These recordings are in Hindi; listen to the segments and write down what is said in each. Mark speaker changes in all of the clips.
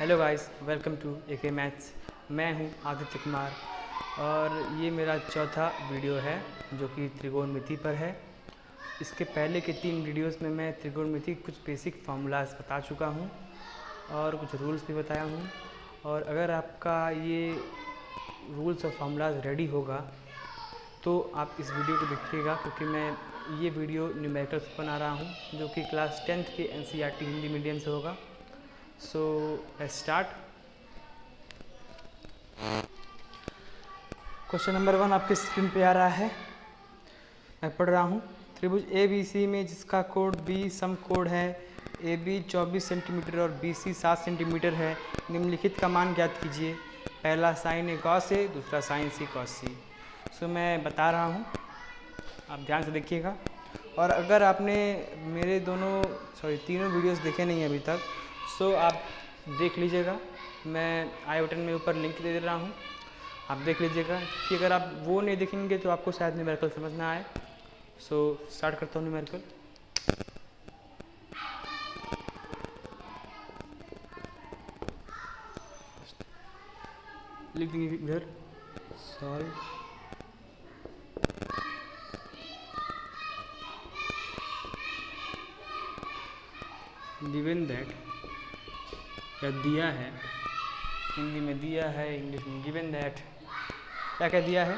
Speaker 1: Hello guys, welcome to AK maths. मैं हूं आदित्य कुमार और ये मेरा चौथा वीडियो है जो कि त्रिकोणमिति पर है। इसके पहले के 3 वीडियोस में मैं त्रिकोणमिति के कुछ बेसिक फार्मूलाज बता चुका हूं और कुछ रूल्स भी बताया हूं। और अगर आपका ये रूल्स और फार्मूलाज रेडी होगा तो आप इस वीडियो को देखिएगा, क्योंकि मैं ये वीडियो न्यूमेरिकल्स बना रहा हूँ जो कि क्लास 10th के NCERT हिंदी मीडियम से होगा। So start. क्वेश्चन नंबर 1 आपके स्क्रीन पे आ रहा है, मैं पढ़ रहा हूँ। त्रिभुज ABC में जिसका कोण B सम कोण है, AB 24 सेंटीमीटर और BC 7 सेंटीमीटर है, निम्नलिखित का मान ज्ञात कीजिए। पहला साइन A cos A, दूसरा साइन C cos C। सो मैं बता रहा हूँ, आप ध्यान से देखिएगा। और अगर आपने मेरे तीनों वीडियोस देखे नहीं हैं अभी तक, सो आप देख लीजिएगा। मैं आई बटन में ऊपर लिंक दे रहा हूँ, आप देख लीजिएगा कि अगर आप वो नहीं देखेंगे तो आपको शायद न्यूमेरिकल समझ ना आए। सो स्टार्ट करता हूँ न्यूमेरिकल। लिख देंगे इधर सॉल्व गिवन दैट, या दिया है, हिंदी में दिया है, इंग्लिश में गिवन दैट। क्या क्या दिया है?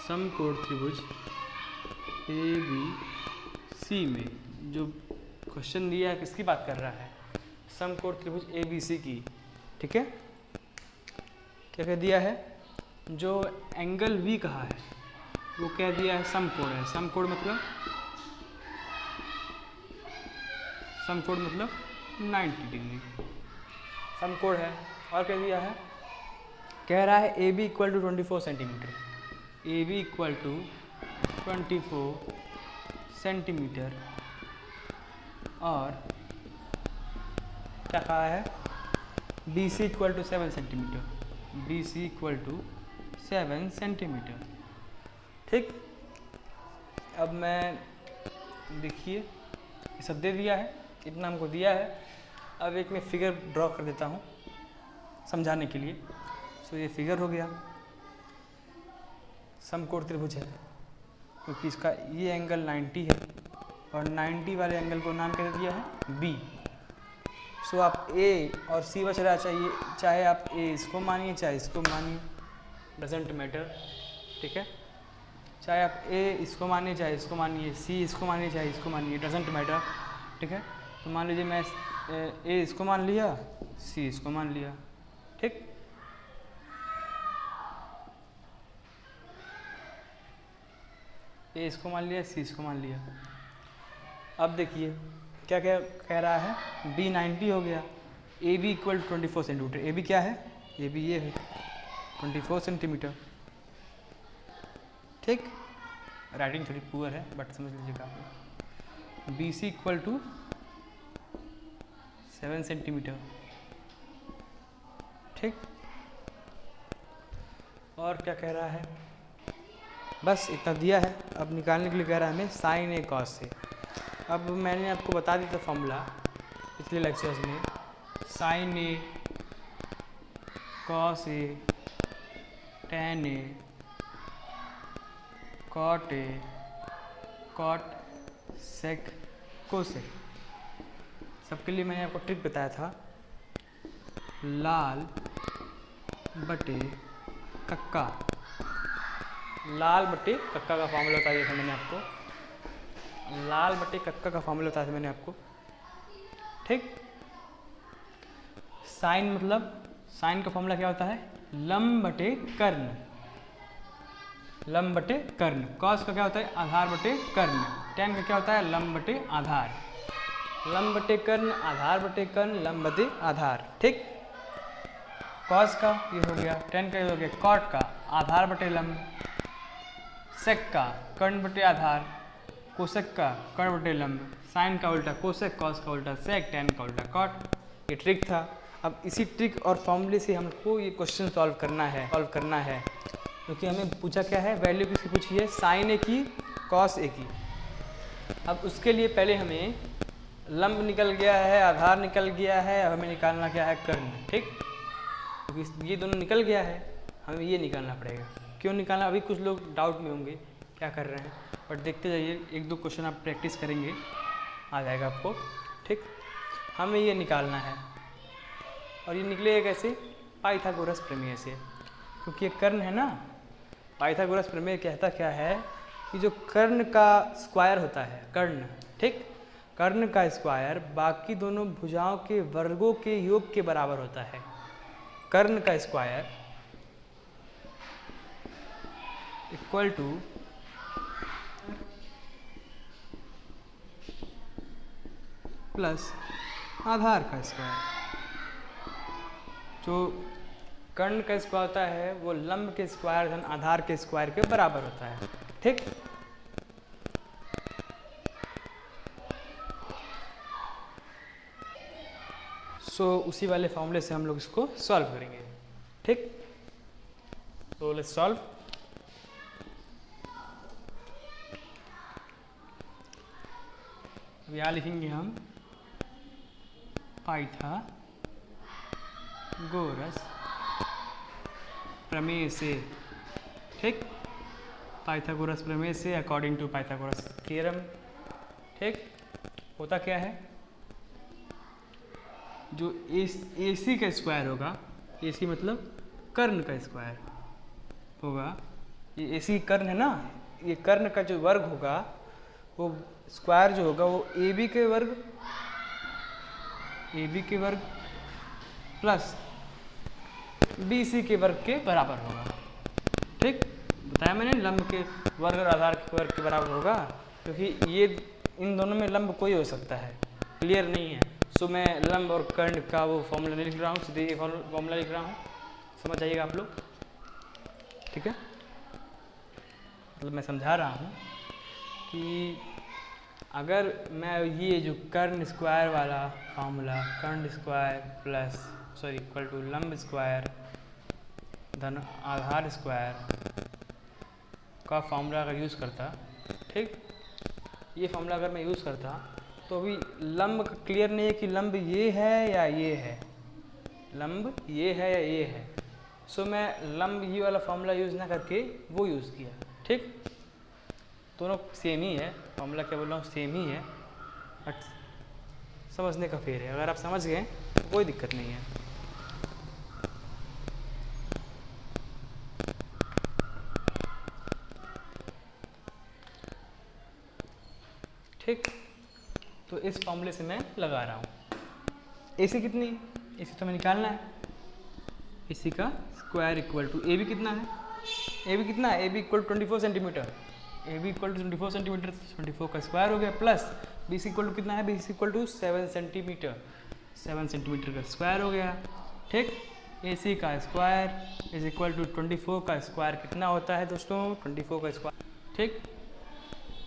Speaker 1: समकोण त्रिभुज ABC में जो क्वेश्चन दिया है किसकी बात कर रहा है? समकोण त्रिभुज ABC की। ठीक है, क्या क्या दिया है? जो एंगल V कहा है वो क्या दिया है? समकोण है। समकोण मतलब 90 डिग्री समकोण है। और क्या दिया है? कह रहा है AB equal to 24 centimetre. AB equal to 24 centimetre. और क्या कहा है? BC equal to 7 centimetre. BC equal to 7 centimetre. ठीक, अब मैं देखिए ये सब दे दिया है, इतना हमको दिया है। अब एक मैं फिगर ड्रॉ कर देता हूँ समझाने के लिए। सो ये फिगर हो गया, समकोण त्रिभुज है क्योंकि इसका ये एंगल 90 है और 90 वाले एंगल को नाम क्या दिया है? B। सो आप A और C बच रहा चाहिए, चाहे आप A इसको मानिए चाहे इसको मानिए, डजेंट मैटर। ठीक है, चाहे आप A इसको मानिए चाहे इसको मानिए, C इसको मानिए चाहे इसको मानिए, डजेंट मैटर। ठीक है, तो मान लीजिए मैं A इसको मान लिया, C इसको मान लिया। ठीक, A इसको मान लिया, C इसको मान लिया। अब देखिए क्या क्या कह रहा है? B 90 हो गया, AB इक्वल 24 सेंटीमीटर। AB क्या है? AB ये है 24 सेंटीमीटर। ठीक, राइटिंग थोड़ी पुअर है बट समझ लीजिएगा। BC equal to 7 centimetre. ठीक, और क्या कह रहा है? बस इतना दिया है। अब निकालने के लिए कह रहा है हमें साइन A cos A। अब मैंने आपको बता दिया था फॉर्मूला पिछले लेक्चर्स में, sine A cos A tan A cot A cot sec cosec. सबके लिए मैंने आपको ट्रिक बताया था, लाल बटे कक्का। लाल बटे कक्का का फॉर्मूला बता दिया था मैंने आपको। लाल बटे कक्का का फॉर्मूला बताया था मैंने आपको। ठीक, साइन मतलब साइन का फॉर्मूला क्या होता है? लंब बटे कर्ण। लंब बटे कर्ण। कॉस का क्या होता है? आधार बटे कर्ण। टेन का क्या होता है? लंब बटे आधार। लंब बटे कर्ण, आधार बटे कर्ण, लंब बटे आधार। ठीक, कॉस का ये हो गया, टेन का ये हो गया, कॉट का आधार बटे लंब, सेक का कर्ण बटे आधार, कोसेक का कर्ण बटे लंब, साइन का उल्टा कोसेक, कॉस का उल्टा सेक, टेन का उल्टा कॉट। ये ट्रिक था। अब इसी ट्रिक और फॉर्मूले से हमको ये क्वेश्चन सॉल्व करना है क्योंकि हमें पूछा क्या है? वैल्यू किसकी पूछी है? साइन A की, कॉस A की। अब उसके लिए पहले हमें लंब निकल गया है, आधार निकल गया है, अब हमें निकालना क्या है, कर्ण। ठीक, क्योंकि ये दोनों निकल गया है, हमें ये निकालना पड़ेगा। क्यों निकालना, अभी कुछ लोग डाउट में होंगे क्या कर रहे हैं, बट देखते जाइए, एक दो क्वेश्चन आप प्रैक्टिस करेंगे आ जाएगा आपको। ठीक, हमें ये निकालना है और ये निकलेगा कैसे, पाइथागोरस प्रमेय से, क्योंकि ये कर्ण है ना। पाइथागोरस प्रमेय कहता क्या है कि जो कर्ण का स्क्वायर होता है, कर्ण, ठीक, कर्ण का स्क्वायर बाकी दोनों भुजाओं के वर्गों के योग के बराबर होता है। कर्ण का स्क्वायर इक्वल टू प्लस आधार का स्क्वायर। जो कर्ण का स्क्वायर होता है वो लंब के स्क्वायर धन आधार के स्क्वायर के बराबर होता है। ठीक, सो उसी वाले फॉर्मूले से हम लोग इसको सॉल्व करेंगे। ठीक, तो लेट्स सॉल्व। अब यहाँ लिखेंगे हम पाइथागोरस प्रमेय से। ठीक, पाइथागोरस प्रमेय से अकॉर्डिंग टू पाइथागोरस थ्योरम। ठीक, होता क्या है, जो AC का स्क्वायर होगा, AC मतलब कर्ण का स्क्वायर होगा, ये AC कर्ण है ना, ये कर्ण का जो वर्ग होगा वो स्क्वायर जो होगा वो AB के वर्ग प्लस BC के वर्ग के बराबर होगा। ठीक, बताया मैंने, लंब के वर्ग और आधार के वर्ग के बराबर होगा, क्योंकि ये इन दोनों में लंब कोई हो सकता है, क्लियर नहीं है। सो मैं लंब और कर्ण का वो फॉर्मूला नहीं लिख रहा हूँ, सीधे ये फॉर्मूला लिख रहा हूँ, समझ जाइएगा आप लोग। ठीक है, मतलब मैं समझा रहा हूँ कि अगर मैं ये जो कर्ण स्क्वायर वाला फार्मूला, कर्ण स्क्वायर प्लस इक्वल टू लंब स्क्वायर धन आधार स्क्वायर का फार्मूला अगर यूज़ करता, ठीक, ये फार्मूला अगर मैं यूज़ करता तो अभी लंब क्लियर नहीं है कि लंब ये है या ये है, लंब ये है या ये है। सो मैं लंब ये वाला फार्मूला यूज़ ना करके वो यूज़ किया। ठीक, दोनों सेम ही है, फार्मूला क्या बोल रहा हूँ, सेम ही है, बट समझने का फेर है। अगर आप समझ गए तो कोई दिक्कत नहीं है। ठीक, तो इस फॉर्मूले से मैं लगा रहा हूँ। AC कितनी, AC तो हमें निकालना है, AC का स्क्वायर इक्वल टू AB कितना है, AB कितना है, AB equal to 24 centimetre, AB equal to 24 centimetre, 24 का स्क्वायर हो गया, प्लस BC इक्वल टू कितना है, BC equal to 7 centimetre, 7 centimetre का स्क्वायर हो गया। ठीक, AC का स्क्वायर इज इक्वल टू 24 का स्क्वायर कितना होता है दोस्तों, 24 का स्क्वायर, ठीक,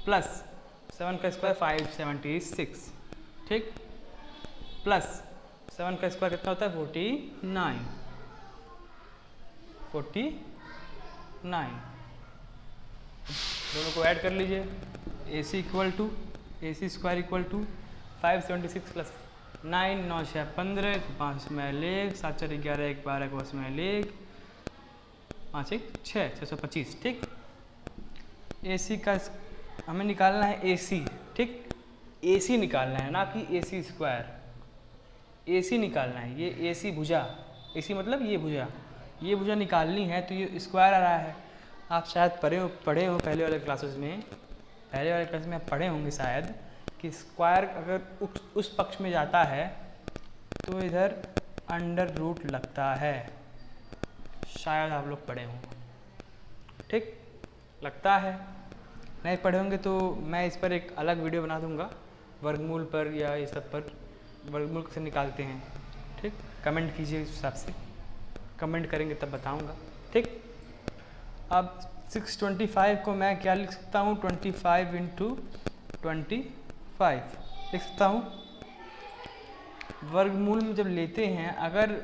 Speaker 1: प्लस 7 का स्क्वायर 576, ठीक, प्लस 7 का स्क्वायर कितना होता है 49। दोनों को ऐड कर लीजिए, AC square equal to 576 plus 9, 9 6 15, 5 में लेग, 7 4 11, 1 12 को में लेग, 5 1 6, 625। ठीक, AC का हमें निकालना है AC। ठीक, AC निकालना है, ना कि AC स्क्वायर, AC निकालना है। ये AC भुजा, AC मतलब ये भुजा निकालनी है, तो ये स्क्वायर आ रहा है। आप शायद पढ़े हो पहले वाले क्लासेस में, आप पढ़े होंगे शायद कि स्क्वायर अगर उस पक्ष में जाता है तो इधर अंडर रूट लगता है, शायद आप लोग पढ़े हों। ठीक, लगता है, नहीं पढ़े होंगे तो मैं इस पर एक अलग वीडियो बना दूंगा, वर्गमूल पर या इस सब पर, वर्गमूल कैसे निकालते हैं। ठीक, कमेंट कीजिए, उस हिसाब से कमेंट करेंगे तब बताऊंगा। ठीक, अब 625 को मैं क्या लिख सकता हूँ, 25 × 25 लिख सकता हूँ। वर्गमूल में जब लेते हैं, अगर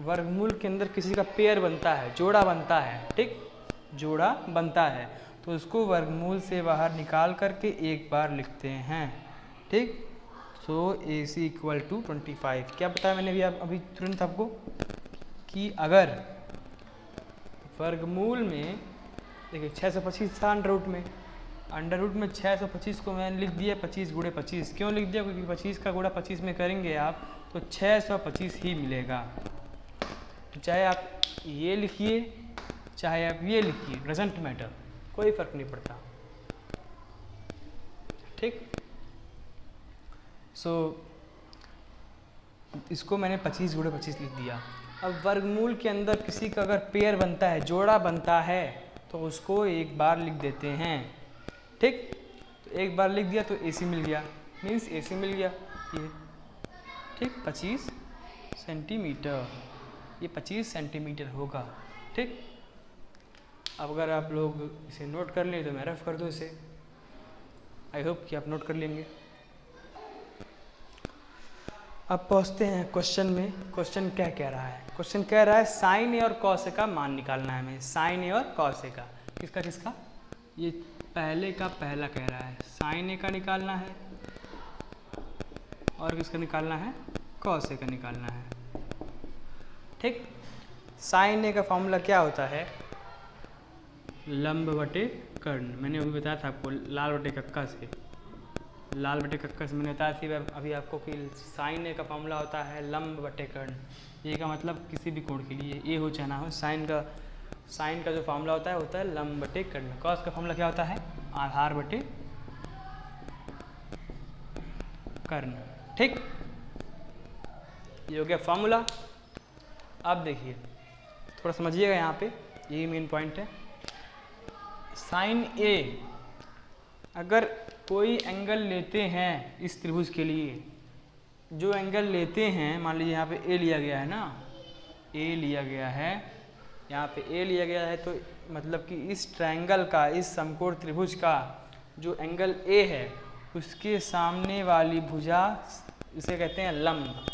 Speaker 1: वर्गमूल के अंदर किसी का पेयर बनता है, जोड़ा बनता है, ठीक, जोड़ा बनता है, तो उसको वर्गमूल से बाहर निकाल करके एक बार लिखते हैं। ठीक, सो AC इक्वल टू 25। क्या बताया मैंने अभी तुरंत आपको कि अगर वर्गमूल में देखिए 625 था अंडर रूट में 625 को मैंने लिख दिया 25 गुणे 25। क्यों लिख दिया? क्योंकि 25 का गुणा 25 में करेंगे आप तो 625 ही मिलेगा। तो चाहे आप ये लिखिए चाहे आप ये लिखिए, डजंट मैटर, कोई फर्क नहीं पड़ता। ठीक, सो इसको मैंने 25 गुणे 25 लिख दिया। अब वर्गमूल के अंदर किसी का अगर पेयर बनता है, जोड़ा बनता है, तो उसको एक बार लिख देते हैं। ठीक, तो एक बार लिख दिया तो AC मिल गया, मीन्स AC मिल गया ये। ठीक, 25 सेंटीमीटर, ये 25 सेंटीमीटर होगा। ठीक, अब अगर आप लोग इसे नोट कर लें तो मैं रफ कर दूँ इसे। आई होप कि आप नोट कर लेंगे। अब पहुँचते हैं क्वेश्चन में। क्वेश्चन क्या कह रहा है? क्वेश्चन कह रहा है साइन ए और कॉस ए का मान निकालना है हमें। साइन ए और कॉस ए का, किसका? ये पहले का पहला कह रहा है, साइन ए का निकालना है और किसका निकालना है? कॉस ए का निकालना है। ठीक, साइन ए का फॉर्मूला क्या होता है? लंब बटे कर्ण। मैंने अभी बताया था आपको लाल बटे कक्का से मैंने बताया थी अभी आपको कि साइन ए का फॉर्मूला होता है लंब बटे कर्ण। ए का मतलब किसी भी कोण के लिए, ए हो चाहे ना हो। साइन का जो फॉर्मूला होता है लंब बटे कर्ण। कॉस का फॉर्मूला क्या होता है? आधार बटे कर्ण। ठीक, ये हो गया फॉर्मूला। अब देखिए थोड़ा समझिएगा, यहाँ पे यही मेन पॉइंट है। साइन ए, अगर कोई एंगल लेते हैं इस त्रिभुज के लिए, जो एंगल लेते हैं, मान लीजिए यहाँ पे ए लिया गया है ना, ए लिया गया है, यहाँ पे ए लिया गया है, तो मतलब कि इस ट्रायंगल का, इस समकोण त्रिभुज का जो एंगल ए है उसके सामने वाली भुजा, इसे कहते हैं लंब।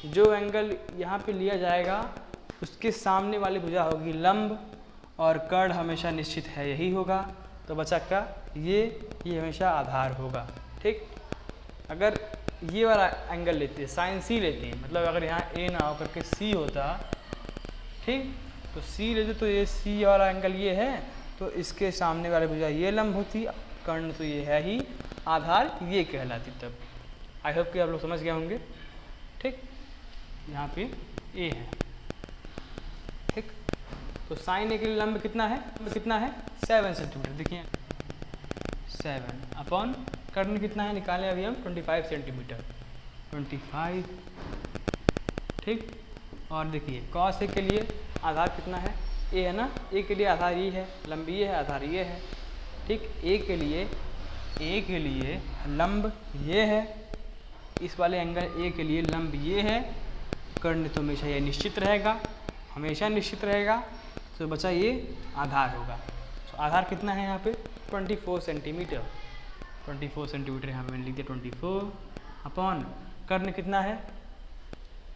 Speaker 1: जो एंगल यहाँ पे लिया जाएगा उसके सामने वाली भुजा होगी लंब, और कर्ण हमेशा निश्चित है यही होगा। तो बचा क्या? ये हमेशा आधार होगा। ठीक, अगर ये वाला एंगल लेते हैं, साइन सी लेते हैं, मतलब अगर यहाँ ए ना हो करके सी होता, ठीक, तो सी लेते तो ये सी वाला एंगल ये है, तो इसके सामने वाली भुजा ये लंब होती, कर्ण तो ये है ही, आधार ये कहलाती तब। आई होप कि आप लोग समझ गए होंगे। ठीक, यहाँ पे ए है। ठीक, तो साइन ए के लिए लंब कितना है? 7 सेंटीमीटर। देखिए 7 अपॉन कर्ण कितना है निकालें अभी हम? 25 सेंटीमीटर, 25। ठीक, और देखिए कॉस ए के लिए आधार कितना है? ए है ना, ए के लिए आधार ये है, लंब ये है, आधार ये है। ठीक, ए के लिए लंब ये है, इस वाले एंगल ए के लिए लंब ये है, कर्ण तो हमेशा ये निश्चित रहेगा, हमेशा निश्चित रहेगा। तो बचा ये आधार होगा। तो आधार कितना है यहाँ पे? 24 सेंटीमीटर। 24 सेंटीमीटर यहाँ पे मैंने लिख दिया 24 अपॉन कर्ण कितना है?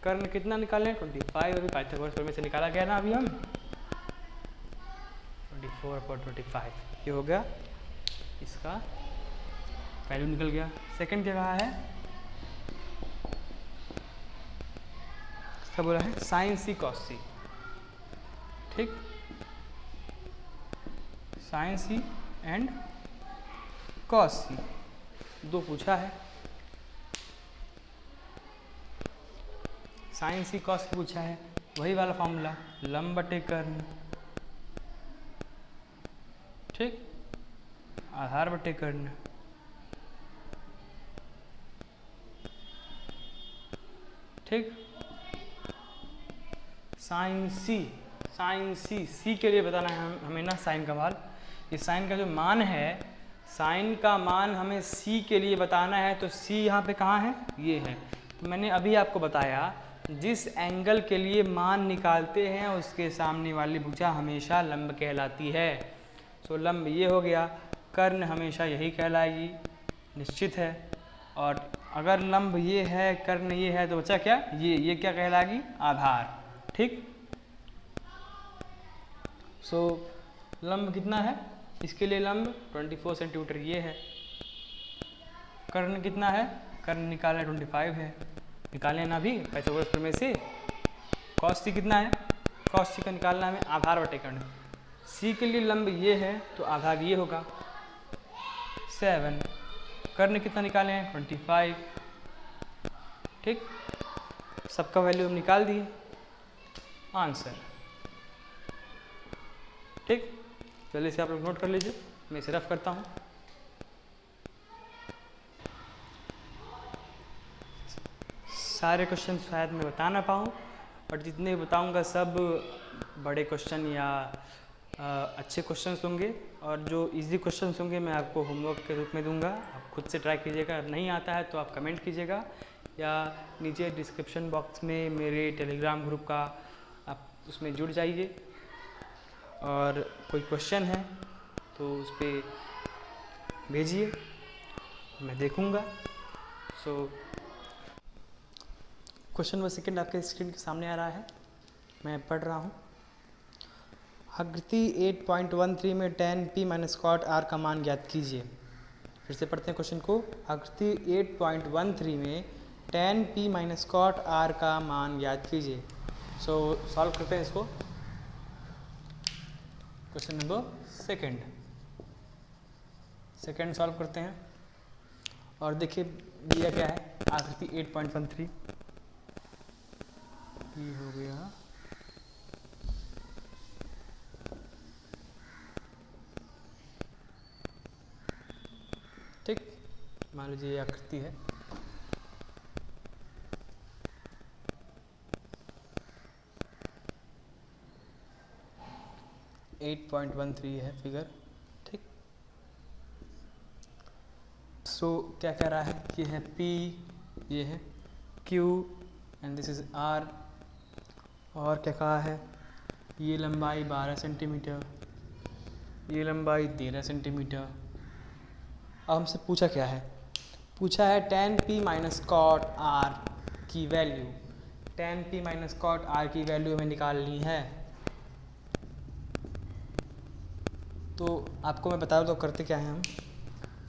Speaker 1: कर्ण कितना निकालें? 25। अभी पाइथागोरस प्रमेय से निकाला गया ना अभी हम। 24 अपॉन 25 ये हो गया, इसका वैल्यू निकल गया। सेकंड क्या कहा है? इसका बोला है साइन सी कॉस सी। ठीक, साइन सी एंड कॉस सी, दो पूछा है। साइन सी कॉस सी पूछा है, वही वाला फॉर्मूला लंब बटे कर्ण। ठीक, आधार बटे कर्ण। ठीक, साइन सी के लिए बताना है हमें ना साइन का मान। ये साइन का जो मान है, साइन का मान हमें सी के लिए बताना है। तो सी यहाँ पे कहाँ है? ये है। तो मैंने अभी आपको बताया जिस एंगल के लिए मान निकालते हैं उसके सामने वाली भुजा हमेशा लंब कहलाती है। तो लंब ये हो गया, कर्ण हमेशा यही कहलाएगी, निश्चित है। और अगर लंब ये है, कर्ण ये है, तो बचा क्या? ये क्या कहलाएगी? आधार। ठीक, सो लंब कितना है? इसके लिए लंब 24 सेंटीमीटर ये है। कर्ण कितना है? कर्ण निकालना 25 है, निकालने ना भी पाइथागोरस प्रमेय से। cos c कितना है, cos c का निकालना हमें आधार बटे कर्ण। c के लिए लंब ये है तो आधार ये होगा 7। कर्ण कितना निकाले हैं 25। ठीक, सबका वैल्यू हम निकाल दिए, आंसर। ठीक, जल्दी से आप लोग नोट कर लीजिए, मैं इसे रफ करता हूँ। सारे क्वेश्चन शायद मैं बता ना पाऊँ, बट जितने बताऊँगा सब बड़े क्वेश्चन या अच्छे क्वेश्चंस होंगे, और जो इजी क्वेश्चंस होंगे मैं आपको होमवर्क के रूप में दूंगा। आप खुद से ट्राई कीजिएगा, नहीं आता है तो आप कमेंट कीजिएगा, या नीचे डिस्क्रिप्शन बॉक्स में मेरे टेलीग्राम ग्रुप का आप उसमें जुड़ जाइए, और कोई क्वेश्चन है तो उस पर भेजिए, मैं देखूंगा। सो क्वेश्चन नंबर सेकेंड आपके स्क्रीन के सामने आ रहा है, मैं पढ़ रहा हूँ। आकृति 8.13 में tan p minus cot r का मान ज्ञात कीजिए। फिर से पढ़ते हैं क्वेश्चन को। आकृति 8.13 में tan p minus cot r का मान ज्ञात कीजिए। सो सॉल्व करते हैं इसको। क्वेश्चन नंबर सेकेंड सॉल्व करते हैं, और देखिए दिया क्या है। आकृति 8.13 ये हो गया, ठीक, मान लीजिए ये आकृति है। है फिगर, ठीक। सो क्या कह रहा है, ये है P, ये है Q and this is R, और क्या कहा है, ये लंबाई 12 सेंटीमीटर, ये लंबाई 13 सेंटीमीटर। अब हमसे पूछा क्या है, पूछा है tan p minus cot r की value. tan p minus cot r की वैल्यू हमें निकालनी है। तो आपको मैं बता दूँ करते क्या है हम।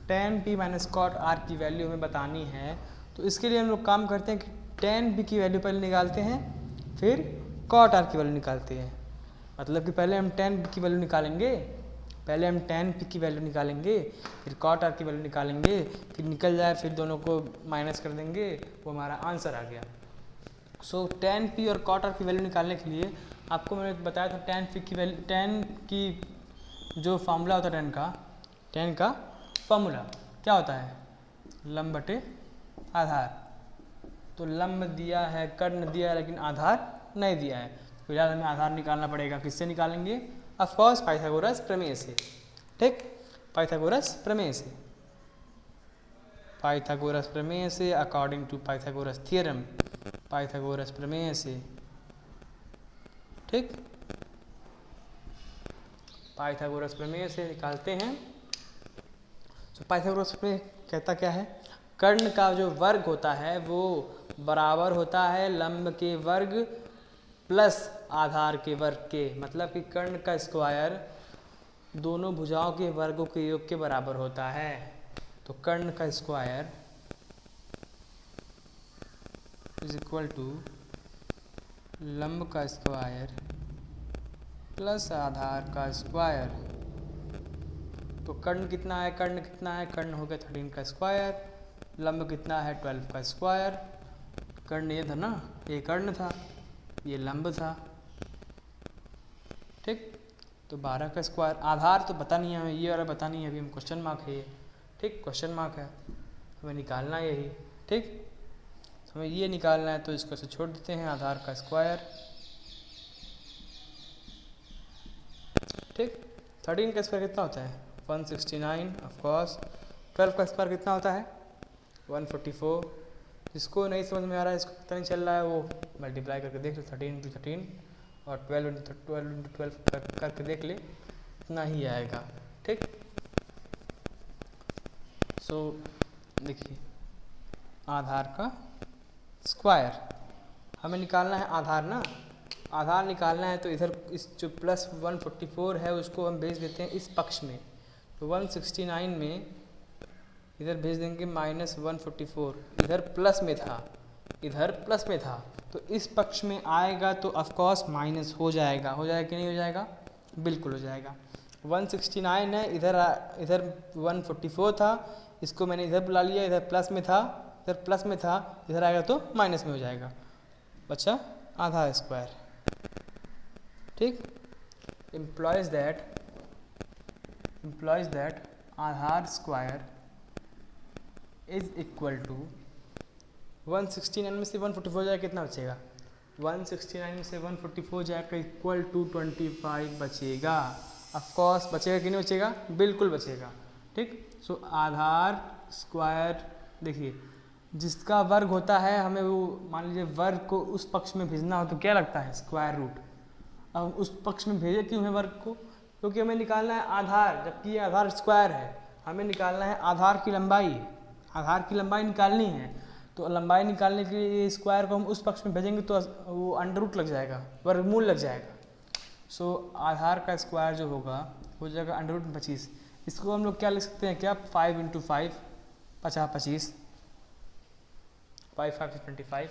Speaker 1: tan p minus cot r की वैल्यू हमें बतानी है, तो इसके लिए हम लोग काम करते हैं कि tan p की वैल्यू पहले निकालते हैं, फिर कॉट r की वैल्यू निकालते हैं। मतलब कि पहले हम tan p की वैल्यू निकालेंगे, फिर कॉट r की वैल्यू निकालेंगे, फिर निकल जाए, फिर दोनों को माइनस कर देंगे, वो हमारा आंसर आ गया। सो tan p और कॉट r की वैल्यू निकालने के लिए आपको मैंने बताया था tan p की वैल्यू, tan की जो फार्मूला होता है tan का फार्मूला क्या होता है, लंब बटे आधार। तो लंब दिया है, कर्ण दिया है, लेकिन आधार नहीं दिया है। फिलहाल हमें आधार निकालना पड़ेगा। किससे निकालेंगे, ऑफ कोर्स पाइथागोरस प्रमेय से। ठीक, पाइथागोरस प्रमेय से according to Pythagoras theorem, Pythagoras प्रमेय से। ठीक, पाइथागोरस प्रमेय से निकालते हैं। तो पाइथागोरस प्रमेय कहता क्या है, कर्ण का जो वर्ग होता है वो बराबर होता है लंब के वर्ग प्लस आधार के वर्ग के। मतलब कि कर्ण का स्क्वायर दोनों भुजाओं के वर्गों के योग के बराबर होता है। तो कर्ण का स्क्वायर इज इक्वल टू लंब का स्क्वायर प्लस आधार का स्क्वायर। तो कर्ण कितना है, कर्ण हो गया 13 का स्क्वायर, लंब कितना है 12 का स्क्वायर। कर्ण ये था ना, ये कर्ण था, ये लंब था। ठीक, तो 12 का स्क्वायर। आधार तो पता नहीं है हमें, ये वाला पता नहीं है, अभी हम क्वेश्चन मार्क है ये। ठीक, क्वेश्चन मार्क है, हमें निकालना है यही। ठीक, तो हमें ये निकालना है, तो इसको से छोड़ देते हैं, आधार का स्क्वायर। ठीक, 13 का स्क्वायर कितना होता है 169 ऑफ कोर्स। 12 का स्क्वायर कितना होता है 144। जिसको नहीं समझ में आ रहा है, इसको पता नहीं चल रहा है, वो मल्टीप्लाई करके देख ले, 13 × 13 और 12 × 12 करके देख ले, इतना ही आएगा। ठीक, सो देखिए आधार का स्क्वायर हमें निकालना है, आधार ना, आधार निकालना है। तो इधर इस जो प्लस 144 है उसको हम भेज देते हैं इस पक्ष में। तो 169 में इधर भेज देंगे -144, इधर प्लस में था, इधर प्लस में था, तो इस पक्ष में आएगा तो ऑफकोर्स माइनस हो जाएगा कि नहीं हो जाएगा? बिल्कुल हो जाएगा। 169 है, इधर 144 था, इसको मैंने इधर बुला लिया, इधर प्लस में था, इधर आएगा तो माइनस में हो जाएगा। बच्चा आधा स्क्वायर, ठीक। implies that आधार स्क्वायर इज इक्वल टू 169 में से 144 जाएगा, कितना बचेगा? 169 में से 144 जाएगा इक्वल टू 25 बचेगा। ऑफकोर्स बचेगा कि नहीं बचेगा? बिल्कुल बचेगा, ठीक। सो आधार स्क्वायर, देखिए जिसका वर्ग होता है, हमें वो मान लीजिए वर्ग को उस पक्ष में भेजना हो तो क्या लगता है? Square root. अब उस पक्ष में भेजे क्यों है वर्ग को? क्योंकि हमें निकालना है आधार, जबकि ये आधार स्क्वायर है, हमें निकालना है आधार की लंबाई निकालनी है। तो लंबाई निकालने के लिए स्क्वायर को हम उस पक्ष में भेजेंगे तो वो अंडर रूट लग जाएगा, वर्गमूल लग जाएगा। सो आधार का स्क्वायर जो होगा हो जाएगा अंडर रूट 25। इसको हम लोग क्या लिख सकते हैं? क्या 5 × 5 25, 5 5 25।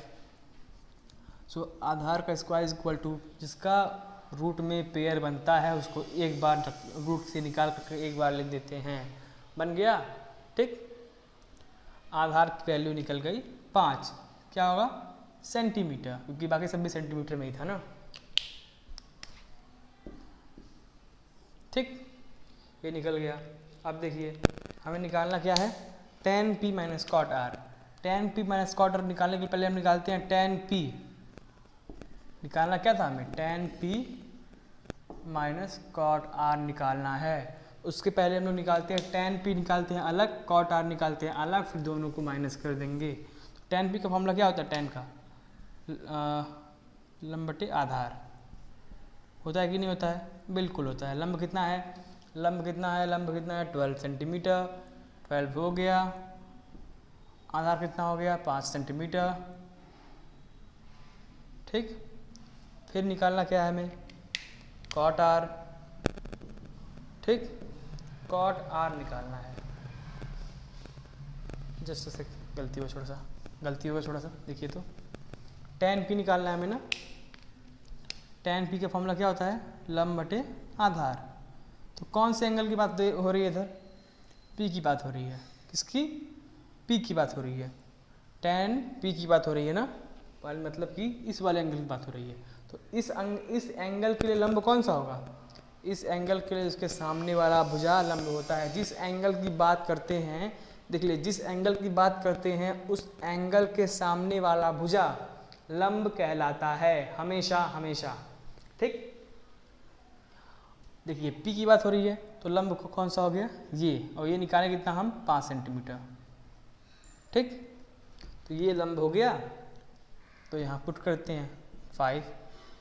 Speaker 1: सो आधार का स्क्वायर इज इक्वल टू, जिसका रूट में पेयर बनता है उसको एक बार रूट से निकाल कर एक बार लिख देते हैं, बन गया, ठीक। आधार की वैल्यू निकल गई 5, क्या होगा? सेंटीमीटर, क्योंकि बाकी सब भी सेंटीमीटर में ही था ना, ठीक। ये निकल गया। अब देखिए हमें निकालना क्या है? tan p - cot r। tan p - cot r निकालने के पहले हम निकालते हैं tan p। निकालना क्या था हमें? tan p - cot r निकालना है। उसके पहले हम लोग निकालते हैं tan p निकालते हैं अलग, cot r निकालते हैं अलग, फिर दोनों को माइनस कर देंगे। तो tan p का फॉर्मूला क्या होता है? tan का लंब बटे आधार होता है कि नहीं होता है? बिल्कुल होता है। लंब कितना है? लंब कितना है? 12 सेंटीमीटर, 12 हो गया। आधार कितना हो गया? 5 सेंटीमीटर, ठीक। फिर निकालना क्या है हमें? cot r, ठीक। cot r निकालना है। जस्ट से गलती होगा थोड़ा सा, देखिए तो tan p निकालना है हमें ना। tan p का फॉर्मूला क्या होता है? लंब बटे आधार। तो कौन से एंगल की बात हो रही है इधर? p की बात हो रही है। किसकी? p की बात हो रही है। tan p की बात हो रही है ना, मतलब कि इस वाले एंगल की बात हो रही है। तो इस एंगल के लिए लंब कौन सा होगा? इस एंगल के लिए उसके सामने वाला भुजा लंब होता है। जिस एंगल की बात करते हैं, देख लीजिए, जिस एंगल की बात करते हैं उस एंगल के सामने वाला भुजा लंब कहलाता है, हमेशा, ठीक। देखिए p की बात हो रही है तो लंब कौन सा हो गया? ये, और ये निकाले कितना हम? 5 सेंटीमीटर, ठीक। तो ये लंब हो गया, तो यहाँ पुट करते हैं 5।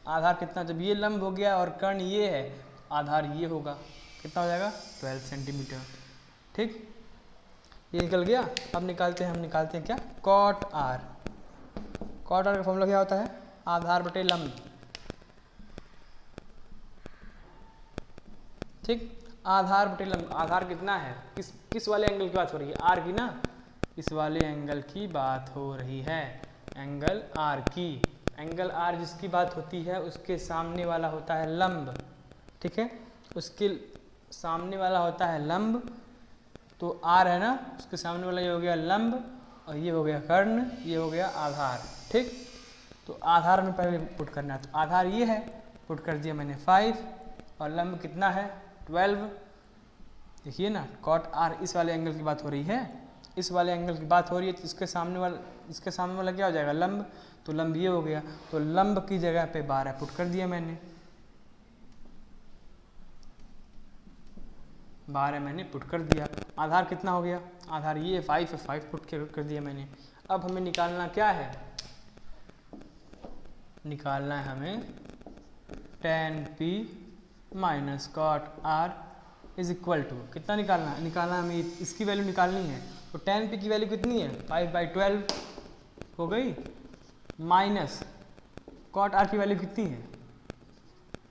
Speaker 1: आधार कितना? जब ये लंब हो गया और कर्ण ये है, आधार ये होगा, कितना हो जाएगा? 12 सेंटीमीटर, ठीक। ये निकल गया। अब हम निकालते हैं क्या? cot r। cot r का फॉर्मूला क्या होता है? आधार बटे लंब, ठीक। आधार बटे लंब, आधार कितना है? किस वाले एंगल की बात हो रही है? r की ना, इस वाले एंगल की बात हो रही है, एंगल r की। एंगल r जिसकी बात होती है उसके सामने वाला होता है लंब, ठीक है। उसके सामने वाला होता है लंब, तो r है ना, उसके सामने वाला ये हो गया लंब, और ये हो गया कर्ण, ये हो गया आधार, ठीक। तो आधार में पहले पुट करना है, तो आधार ये है, पुट कर दिया मैंने 5, और लंब कितना है? 12। देखिए ना, cot r इस वाले एंगल की बात हो रही है, इस वाले एंगल की बात हो रही है, तो इसके सामने वाला क्या हो जाएगा? लंब। तो लंब ये हो गया, तो लंब की जगह पे 12 पुट कर दिया मैंने, 12 मैंने पुट कर दिया। आधार कितना हो गया? आधार ये 5 पुट कर दिया मैंने। अब हमें निकालना क्या है? निकालना है हमें tan p - cot r is equal to, कितना निकालना है? हमें इसकी वैल्यू निकालनी है। तो tan p की वैल्यू कितनी है? 5/12 हो गई, माइनस cot r की वैल्यू कितनी है?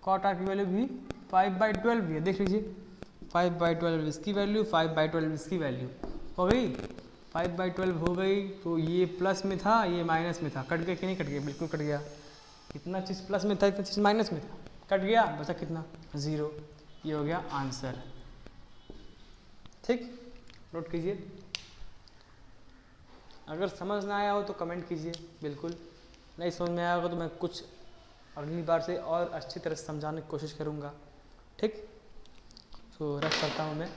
Speaker 1: cot r की वैल्यू भी 5/12 भी है, देख लीजिए, 5/12 इसकी वैल्यू, 5/12 इसकी वैल्यू। हो गई, 5/12 हो गई। तो ये प्लस में था, ये माइनस में था, कट गया कि नहीं कट गया? बिल्कुल कट गया। कितना चीज़ प्लस में था, इतना चीज़ माइनस में था, कट गया, बचा कितना? 0। ये हो गया आंसर। ठीक, नोट कीजिए। अगर समझ ना आया हो तो कमेंट कीजिए, बिल्कुल नहीं समझ में आया होगा तो मैं कुछ अगली बार से और अच्छी तरह से समझाने की कोशिश करूँगा। ठीक, तो रख करता हूँ मैं।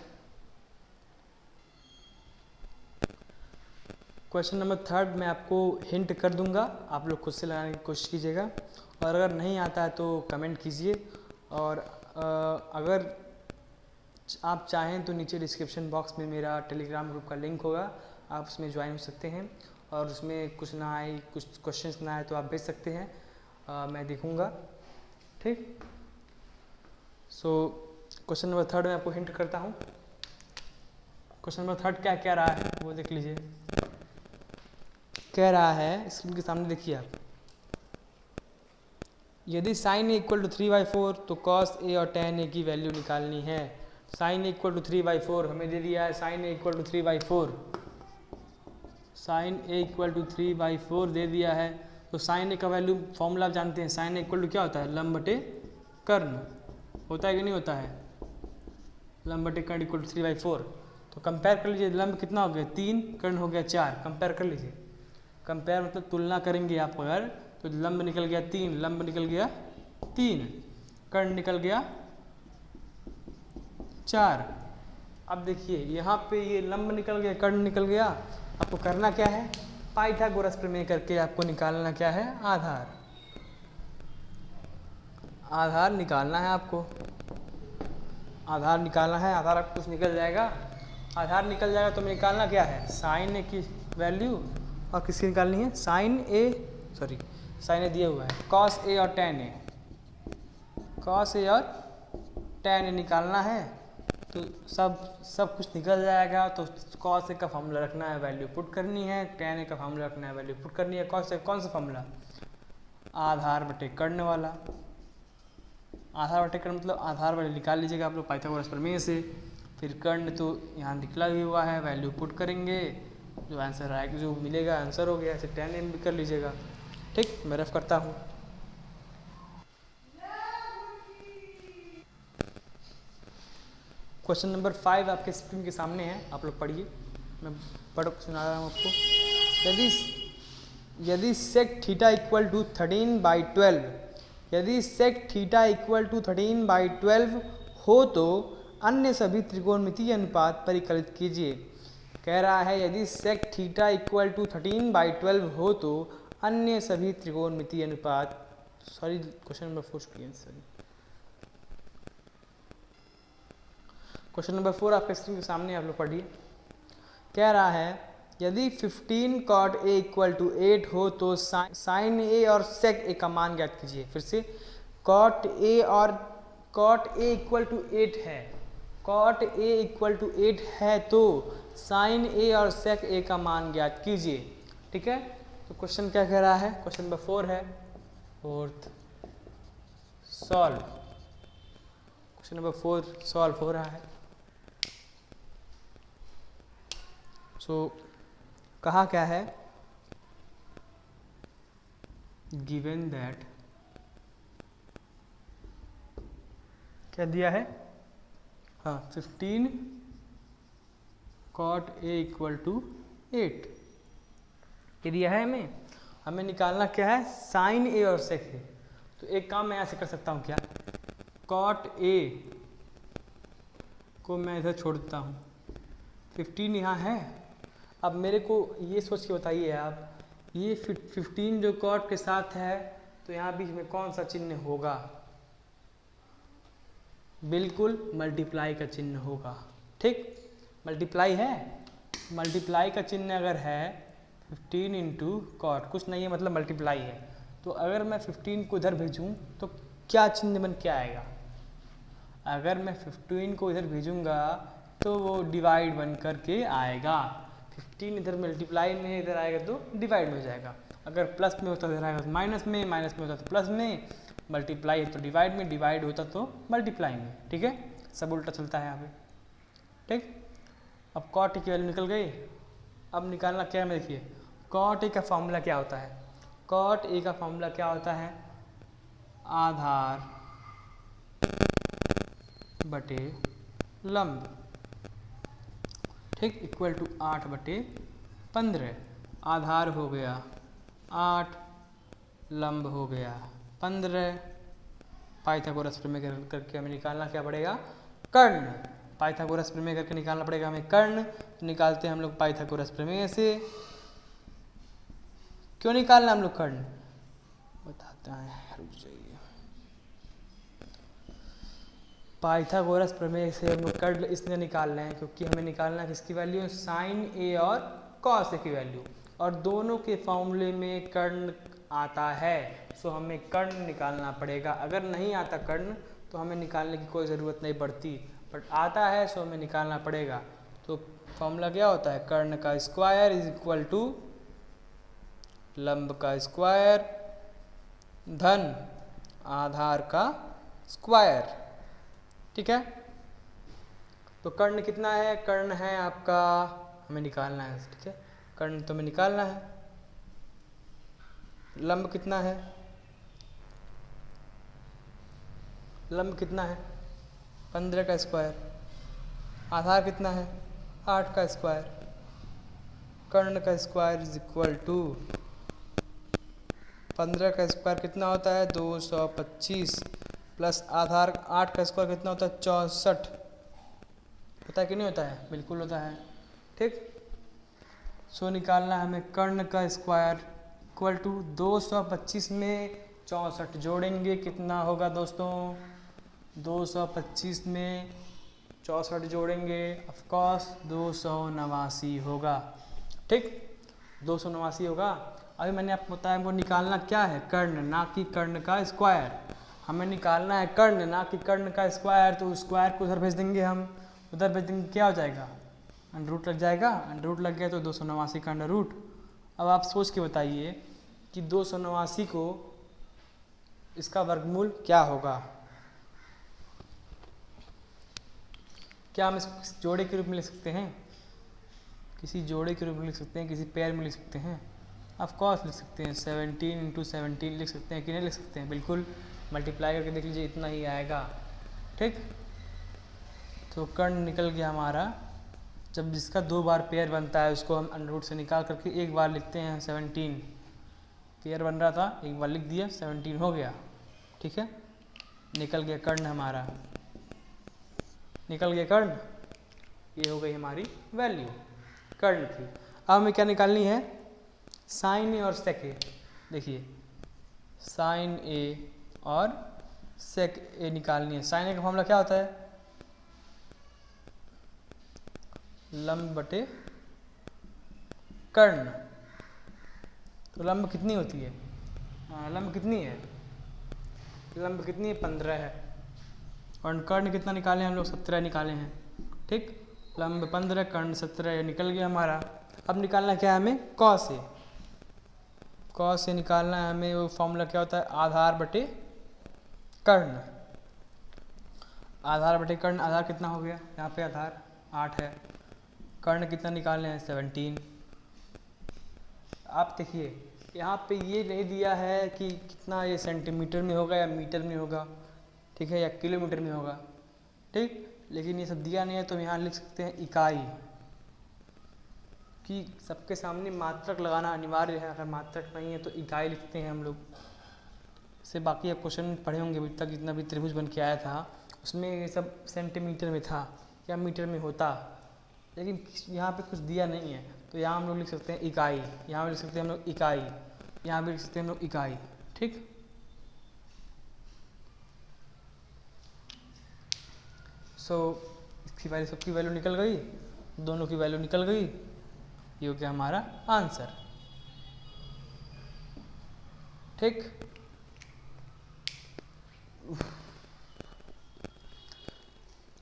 Speaker 1: क्वेश्चन नंबर 3 मैं आपको हिंट कर दूंगा, आप लोग खुद से लगाने की कोशिश कीजिएगा, और अगर नहीं आता है तो कमेंट कीजिए। और अगर आप चाहें तो नीचे डिस्क्रिप्शन बॉक्स में मेरा टेलीग्राम ग्रुप का लिंक होगा, आप उसमें ज्वाइन हो सकते हैं। और उसमें कुछ ना आए, कुछ क्वेश्चंस ना आए तो आप भेज सकते हैं, मैं देखूंगा। ठीक, सो क्वेश्चन नंबर 3 में आपको हिंट करता हूँ। क्वेश्चन नंबर 3 क्या क्या रहा है वो देख लीजिए। कह रहा है, स्क्रीन के सामने देखिए आप, यदि साइन ए इक्वल टू 3/4 तो कॉस ए और tan ए की वैल्यू निकालनी है। साइन ए इक्वल टू 3/4 हमें दे दिया है, sine A equal to 3/4, sine A equal to 3/4 दे दिया है। तो साइन ए का वैल्यू फॉर्मूला आप जानते हैं, साइन ए इक्वल टू क्या होता है? लंब बटे कर्ण, होता है कि नहीं होता है? लंब बटे कर्ण इक्वल टू 3/4। तो कंपेयर कर लीजिए, लंब कितना हो गया? 3, कर्ण हो गया 4, कंपेयर कर लीजिए। कंपेयर मतलब तुलना करेंगे आप अगर, तो लंब निकल गया 3, लंब निकल गया 3, कर्ण निकल गया 4। अब देखिए यहाँ पे ये लंब निकल गया, कर्ण निकल गया, आपको करना क्या है? पाइथागोरस प्रमेय करके आपको निकालना क्या है? आधार। आधार निकालना है आपको, आधार निकालना है। आधार आपको कुछ निकल जाएगा, आधार निकल जाएगा तो निकालना क्या है? साइन ए की वैल्यू, और किसकी निकालनी है? साइन ए दिया हुआ है, कॉस ए और tan ए, कॉस ए और tan ए निकालना है। तो सब कुछ निकल जाएगा। तो कॉस ए का फॉर्मूला रखना है, वैल्यू पुट करनी है, tan ए का फॉर्मूला रखना है, वैल्यू पुट करनी है। कॉस ए कौन सा फॉर्मूला? आधार बटे कर्ण वाला। आधार बटे कर्ण मतलब आधार वाले निकाल लीजिएगा आप लोग पाइथागोरस प्रमेय से। फिर कर्ण तो यहाँ निकला ही हुआ है, वैल्यू पुट करेंगे, जो आंसर आएगा, जो मिलेगा आंसर हो गया। ऐसे tan ए भी कर लीजिएगा। ठीक, मैं रफ करता हूँ। क्वेश्चन नंबर 5 आपके स्क्रीन के सामने है, आप लोग पढ़िए, मैं पढ़ सुना रहा हूँ आपको। यदि सेक थीटा इक्वल टू 13/12, यदि सेक थीटा इक्वल टू 13/12 हो तो अन्य सभी त्रिकोणमितीय अनुपात परिकलित कीजिए। कह रहा है यदि सेक थीटा इक्वल टू 13/12 हो तो अन्य सभी त्रिकोणमितीय अनुपात, क्वेश्चन नंबर 4 क्वेश्चन नंबर 4 आपके स्क्रीन के सामने, आप लोग पढ़िए। कह रहा है यदि 15 cot a इक्वल टू 8 हो तो साइन ए और सेक ए का मान ज्ञात कीजिए। फिर से, cot a इक्वल टू 8 है, cot a इक्वल टू 8 है तो साइन ए और सेक ए का मान ज्ञात कीजिए। ठीक है, तो क्वेश्चन क्या कह रहा है? क्वेश्चन नंबर 4 है, fourth solve. Question number 4 solve हो रहा है। सो कहा क्या है? गिवन दैट, क्या दिया है? हाँ, 15 cot a इक्वल टू 8 ये दिया है। हमें निकालना क्या है? साइन ए और सेक ए। तो एक काम मैं ऐसे कर सकता हूँ क्या? cot a को मैं इधर छोड़ देता हूँ, 15 यहाँ है। अब मेरे को ये सोच के बताइए आप, ये 15 जो cot के साथ है तो यहाँ बीच में कौन सा चिन्ह होगा? बिल्कुल मल्टीप्लाई का चिन्ह होगा। ठीक, मल्टीप्लाई है, मल्टीप्लाई का चिन्ह अगर है 15 इंटू कॉट, कुछ नहीं है मतलब मल्टीप्लाई है। तो अगर मैं 15 को इधर भेजूँ तो क्या चिन्ह बन के आएगा? अगर मैं 15 को इधर भेजूँगा तो वो डिवाइड बन करके आएगा। 15 इधर मल्टीप्लाई में इधर आएगा तो डिवाइड में हो जाएगा। अगर प्लस में होता तो इधर आएगा तो माइनस में, माइनस में होता तो प्लस में, मल्टीप्लाई है तो डिवाइड में, डिवाइड होता तो मल्टीप्लाई में। ठीक है, सब उल्टा चलता है यहाँ पे। ठीक, अब कॉट की वैल्यू निकल गई। अब निकालना क्या है, देखिए कॉट ए का फॉर्मूला क्या होता है। कॉट ए का फॉर्मूला क्या होता है, आधार बटे लंब, ठीक, इक्वल टू 8/15। आधार हो गया 8, लंब हो गया 15। पाइथागोरस प्रमेय करके हमें निकालना क्या पड़ेगा, कर्ण। पाइथागोरस प्रमेय करके निकालना पड़ेगा हमें कर्ण। निकालते हैं हम लोग पाइथागोरस प्रमेय से। क्यों निकालना हम लोग कर्ण, बताते हैं, रुक जाइए। पाइथागोरस प्रमेय से हम लोग कर्ण इसलिए निकाल रहे हैं क्योंकि हमें निकालना किसकी वैल्यू है, साइन ए और कॉस ए की वैल्यू, और दोनों के फॉर्मूले में कर्ण आता है, सो हमें कर्ण निकालना पड़ेगा। अगर नहीं आता कर्ण तो हमें निकालने की कोई ज़रूरत नहीं पड़ती, बट आता है सो हमें निकालना पड़ेगा। तो फॉर्मूला क्या होता है, कर्ण का स्क्वायर इज इक्वल टू लंब का स्क्वायर धन आधार का स्क्वायर, ठीक है। तो कर्ण कितना है, कर्ण है आपका, हमें निकालना है, ठीक है, कर्ण तो हमें निकालना है। लंब कितना है, लंब कितना है 15 का स्क्वायर, आधार कितना है 8 का स्क्वायर, कर्ण का स्क्वायर इज इक्वल टू 15 का स्क्वायर कितना होता है 225 प्लस आधार 8 का स्क्वायर कितना होता है 64, होता है कि नहीं होता है, बिल्कुल होता है, ठीक। सो निकालना है हमें कर्ण का स्क्वायर इक्वल टू 225 में 64 जोड़ेंगे, कितना होगा दोस्तों, 225 में 64 जोड़ेंगे, ऑफकोर्स 289 होगा, ठीक, 289 होगा। अभी मैंने आपको बताया हमको निकालना क्या है, कर्ण, ना कि कर्ण का स्क्वायर। हमें निकालना है कर्ण, ना कि कर्ण का स्क्वायर। तो स्क्वायर को उधर भेज देंगे, हम उधर भेज देंगे, क्या हो जाएगा, अंडर रूट लग जाएगा, अंडर रूट लग गया तो 289 का अंडर रूट। अब आप सोच के बताइए कि 289 को इसका वर्गमूल क्या होगा। क्या हम इसको किसी जोड़े के रूप में लिख सकते हैं, किसी जोड़े के रूप में लिख सकते हैं, किसी पेयर में लिख सकते हैं, ऑफ कोर्स लिख सकते हैं। 17 × 17 लिख सकते हैं कि नहीं लिख सकते हैं, बिल्कुल। मल्टीप्लाई करके देख लीजिए, इतना ही आएगा, ठीक। तो कर्ण निकल गया हमारा। जब जिसका 2 बार पेयर बनता है उसको हम अंडर रूट से निकाल करके एक बार लिखते हैं 17, पेयर बन रहा था, एक बार लिख दिया, 17 हो गया, ठीक है। निकल गया कर्ण हमारा, निकल गया कर्ण, ये हो गई हमारी वैल्यू कर्ण की। अब हमें क्या निकालनी है, साइन ए और सेक ए। देखिए साइन ए और सेक ए निकालनी है। साइन ए का फॉर्मूला क्या होता है, लंब बटे कर्ण। तो लंब कितनी होती है, लंब कितनी है, लंब कितनी है 15 है, और कर्ण कितना निकाले हम लोग 17 निकाले हैं, ठीक। लंब 15 कर्ण 17 निकल गया हमारा। अब निकालना क्या है हमें, कॉस ए। कॉस ए निकालना है हमें, वो फॉर्मूला क्या होता है, आधार बटे कर्ण। आधार बटे कर्ण, आधार कितना हो गया, यहाँ पे आधार 8 है, कर्ण कितना निकालने हैं 17। आप देखिए यहाँ पे ये नहीं दिया है कि कितना ये सेंटीमीटर में होगा या मीटर में होगा, ठीक है, या किलोमीटर में होगा, ठीक, लेकिन ये सब दिया नहीं है। तो यहाँ लिख सकते हैं इकाई, कि सबके सामने मात्रक लगाना अनिवार्य है, अगर मात्रक नहीं है तो इकाई लिखते हैं हम लोग। से बाकी आप क्वेश्चन पढ़े होंगे अभी तक, जितना भी त्रिभुज बन के आया था उसमें ये सब सेंटीमीटर में था या मीटर में होता, लेकिन यहाँ पे कुछ दिया नहीं है। तो यहाँ हम लोग लिख सकते हैं इकाई, यहाँ भी लिख सकते हैं हम लोग इकाई, यहाँ भी लिख सकते हैं हम लोग इकाई, ठीक। सो इसकी वैल्यू, सबकी वैल्यू निकल गई, दोनों की वैल्यू निकल गई, ये हो गया हमारा आंसर, ठीक।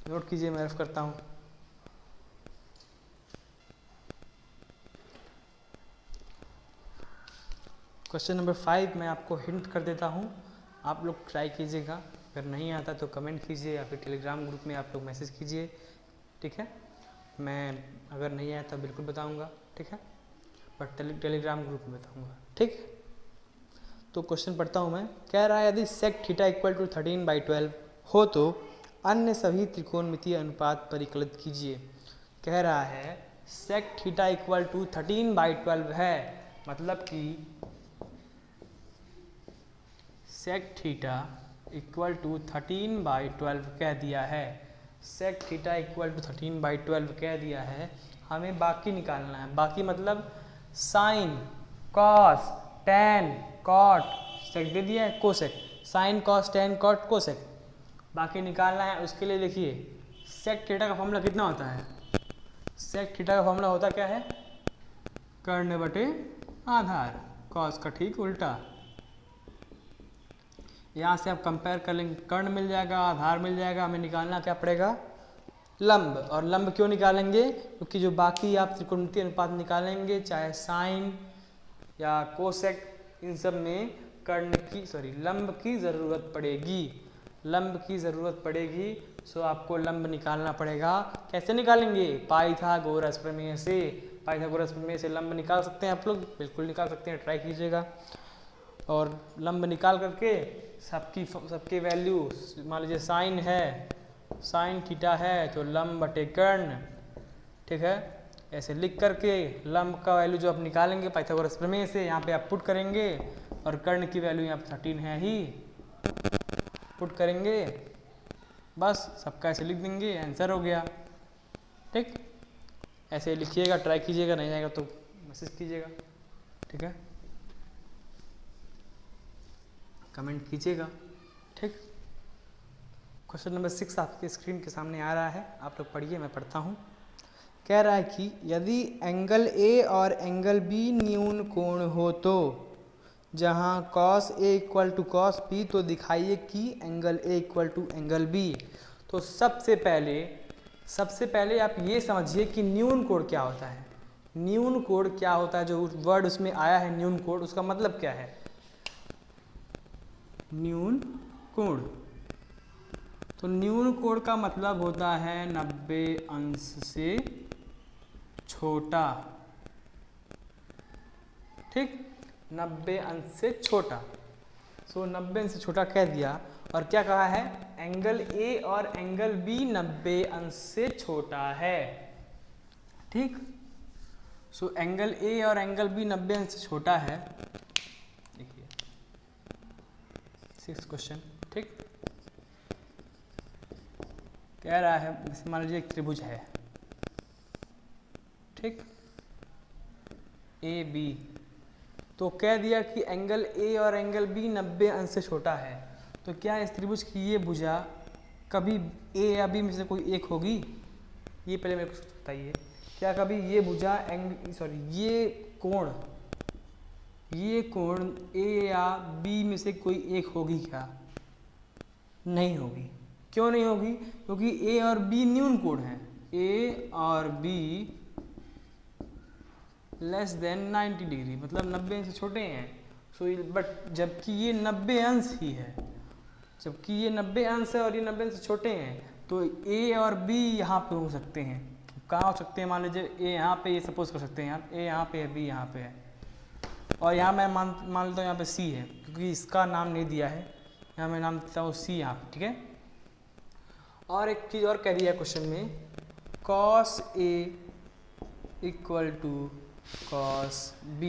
Speaker 1: नोट कीजिए, मैं रफ करता हूँ। क्वेश्चन नंबर 5 मैं आपको हिंट कर देता हूँ, आप लोग ट्राई कीजिएगा। अगर नहीं आता तो कमेंट कीजिए या फिर टेलीग्राम ग्रुप में आप लोग मैसेज कीजिए, ठीक है। मैं अगर नहीं आया तो बिल्कुल बताऊंगा, ठीक है, बट टेलीग्राम ग्रुप में बताऊंगा, ठीक। तो क्वेश्चन पढ़ता हूँ मैं। कह रहा है यदि सेक थीटा इक्वल टू 13/12 हो तो अन्य सभी त्रिकोणमितीय अनुपात परिकलित कीजिए। कह रहा है सेक थीटा इक्वल टू 13/12 है, मतलब कि सेक थीटा इक्वल टू 13/12 कह दिया है। सेक थीटा इक्वल टू 13/12 कह दिया है। हमें बाकी निकालना है। बाकी मतलब sine, cos, tan, cot, sec दे दिया है, cosec, sine, cos, tan, cot, cosec बाकी निकालना है। उसके लिए देखिए सेक थीटा का फॉर्मूला कितना होता है। सेक थीटा का फॉर्मूला होता क्या है, कर्ण बटे आधार, कॉस का ठीक उल्टा। यहाँ से आप कंपेयर कर लेंगे, कर्ण मिल जाएगा, आधार मिल जाएगा, हमें निकालना क्या पड़ेगा, लंब। और लंब क्यों निकालेंगे, क्योंकि जो बाकी आप त्रिकोणमितीय अनुपात निकालेंगे, चाहे साइन या कोसेक, इन सब में कर्ण की लंब की ज़रूरत पड़ेगी। लंब की ज़रूरत पड़ेगी, सो आपको लंब निकालना पड़ेगा। कैसे निकालेंगे, पाइथागोरस प्रमेय से। पाइथागोरस प्रमेय से लंब निकाल सकते हैं आप लोग, बिल्कुल निकाल सकते हैं, ट्राई कीजिएगा। और लंब निकाल करके सबकी वैल्यू, मान लीजिए साइन है, साइन थीटा है तो लंब बटे कर्ण, ठीक है। ऐसे लिख करके लंब का वैल्यू जो आप निकालेंगे पाइथागोरस प्रमेय से, यहाँ पे आप पुट करेंगे और कर्ण की वैल्यू यहाँ पे 13 है ही, पुट करेंगे, बस सबका ऐसे लिख देंगे, आंसर हो गया, ठीक। ऐसे लिखिएगा, ट्राई कीजिएगा, नहीं आएगा तो मैसेज कीजिएगा, ठीक है, कमेंट कीजिएगा, ठीक। क्वेश्चन नंबर 6 आपके स्क्रीन के सामने आ रहा है, आप लोग पढ़िए, मैं पढ़ता हूँ। कह रहा है कि यदि एंगल ए और एंगल बी न्यून कोण हो तो जहाँ cos A equal to cos B, तो दिखाइए कि angle A equal to angle B। तो सबसे पहले आप ये समझिए कि न्यून कोण क्या होता है। न्यून कोण क्या होता है, जो वर्ड उसमें आया है न्यून कोण, उसका मतलब क्या है, न्यून कोण। तो न्यून कोण का मतलब होता है 90 अंश से छोटा, ठीक, 90 अंश से छोटा। सो 90 अंश से छोटा कह दिया, और क्या कहा है, एंगल ए और एंगल बी 90 अंश से छोटा है, ठीक। सो एंगल ए और एंगल बी 90 अंश से छोटा है। देखिए 6th क्वेश्चन, ठीक। कह रहा है, मान लीजिए एक त्रिभुज है, ठीक, ए बी। तो कह दिया कि एंगल ए और एंगल बी 90 अंश से छोटा है। तो क्या इस त्रिभुज की ये भुजा कभी ए या बी में से कोई एक होगी, ये पहले मेरे को बताइए। क्या कभी ये भुजा ये कोण ए या बी में से कोई एक होगी क्या, नहीं होगी। क्यों नहीं होगी, क्योंकि ए और बी न्यून कोण है, ए और बी लेस देन 90 डिग्री, मतलब 90 अंश से छोटे हैं। सो बट जबकि ये 90 अंश ही है, जबकि ये 90 अंश है और ये 90 अंश से छोटे हैं, तो ए और बी यहाँ पे हो सकते हैं। कहाँ हो सकते हैं, मान लीजिए ए यहाँ पे, ये सपोज कर सकते हैं आप, ए यहाँ पे है, बी यहाँ पे है, और यहाँ मैं मान लेता हूँ यहाँ पे सी है, क्योंकि इसका नाम नहीं दिया है, यहाँ मैं नाम देता हूँ सी यहाँ पे, ठीक है। और एक चीज़ और कह दिया क्वेश्चन में, cos A equal to cos B,